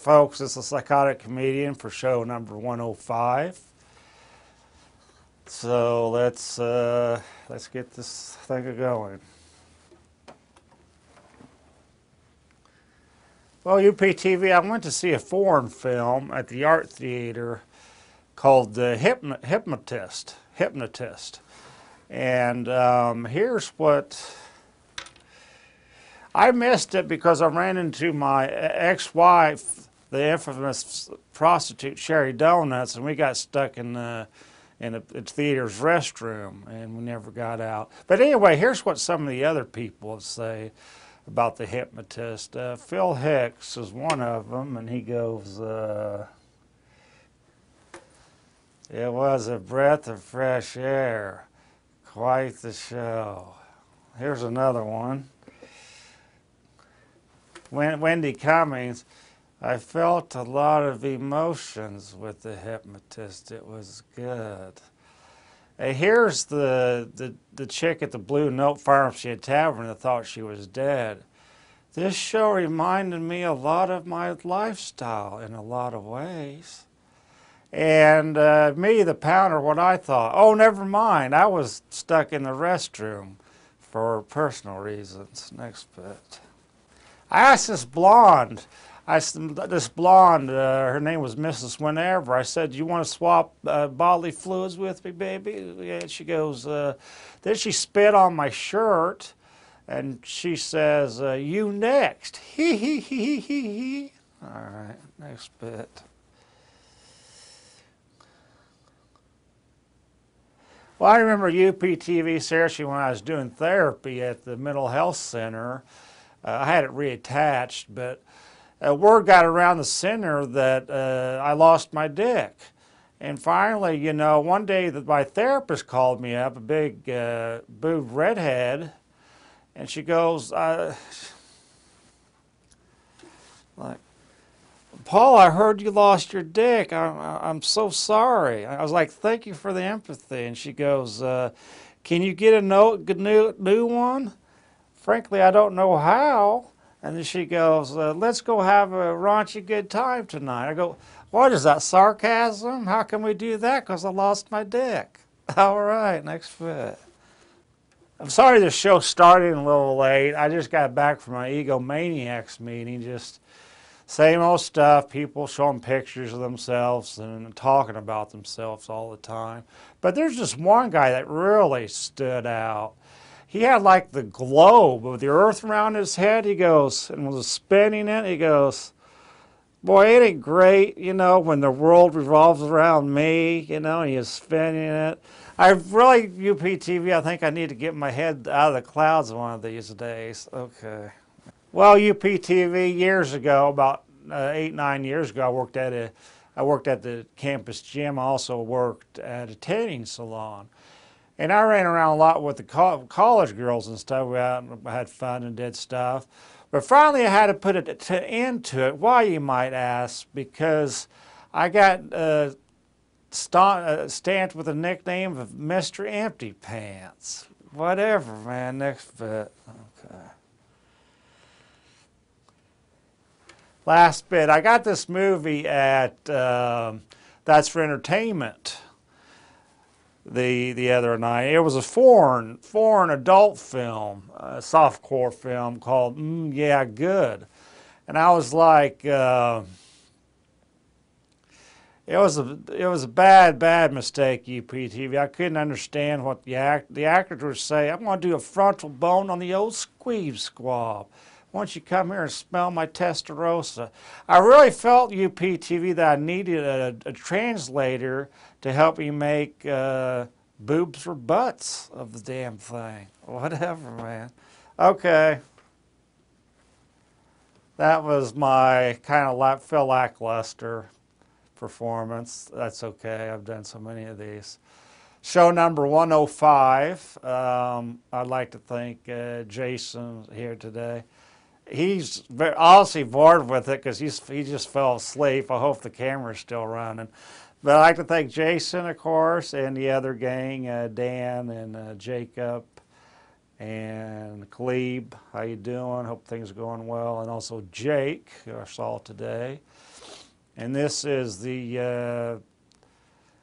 folks, it's a Psychotic Comedian for show number 105. So let's get this thing going. Well, UPTV, I went to see a foreign film at the Art Theater called The Hypnotist. And here's what... I missed it because I ran into my ex-wife, the infamous prostitute Sherry Donuts, and we got stuck in the theater's restroom, and we never got out. But anyway, here's what some of the other people say about The Hypnotist. Phil Hicks is one of them, and he goes, "It was a breath of fresh air. Quite the show." Here's another one. Wendy Cummings, "I felt a lot of emotions with The Hypnotist. It was good." Here's the chick at the Blue Note Pharmacy Tavern that thought she was dead. "This show reminded me a lot of my lifestyle in a lot of ways." And me, the pounder, what I thought, oh, never mind, I was stuck in the restroom for personal reasons. Next bit. I asked this blonde, her name was Mrs. Whenever. I said, "Do you want to swap bodily fluids with me, baby?" Yeah, she goes, then she spit on my shirt, and she says, "You next." Hee hee hee hee hee. All right, next bit. Well, I remember UPTV, seriously, when I was doing therapy at the mental health center. I had it reattached, but word got around the center that I lost my dick. And finally, you know, one day my therapist called me up, a big boobed redhead, and she goes, like, "Paul, I heard you lost your dick. I'm so sorry." I was like, "Thank you for the empathy." And she goes, "Can you get a new one?" "Frankly, I don't know how." And then she goes, "Let's go have a raunchy good time tonight." I go, "What is that, sarcasm? How can we do that? Because I lost my dick." All right, next bit. I'm sorry this show started a little late. I just got back from my Egomaniacs meeting. Just same old stuff, people showing pictures of themselves and talking about themselves all the time. But there's just one guy that really stood out. He had like the globe with the earth around his head. He goes, and was spinning it. He goes, "Boy, ain't it great, you know, when the world revolves around me," you know, and he is spinning it. I really, UPTV, I think I need to get my head out of the clouds one of these days. Okay. Well, UPTV, years ago, about 8, 9 years ago, I worked at the campus gym. I also worked at a tanning salon. And I ran around a lot with the college girls and stuff. We had fun and did stuff. But finally I had to put an end to it. Why, you might ask? Because I got stamped with the nickname of Mr. Empty Pants. Whatever, man. Next bit. Okay. Last bit. I got this movie at That's for Entertainment the other night. It was a foreign adult film, a softcore film called Yeah, Good. And I was like, it was a bad mistake, UPTV. I couldn't understand what the actors were saying. "I'm going to do a frontal bone on the old squeeb squab. Why don't you come here and smell my testarossa?" I really felt, UPTV, that I needed a translator to help me make boobs or butts of the damn thing. Whatever, man. Okay. That was my kind of Phil lackluster performance. That's okay. I've done so many of these. Show number 105. I'd like to thank Jason here today. He's honestly bored with it because he just fell asleep. I hope the camera's still running. But I'd like to thank Jason, of course, and the other gang, Dan and Jacob and Kaleb. How you doing? Hope things are going well. And also Jake, who I saw today. And this is the, and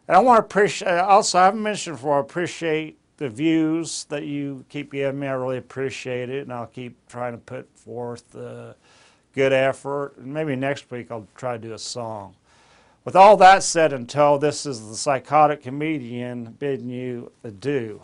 I want to appreciate, also I haven't mentioned before, I appreciate the views that you keep giving me. I really appreciate it, and I'll keep trying to put forth good effort. And maybe next week I'll try to do a song. With all that said and told, this is the Psychotic Comedian bidding you adieu.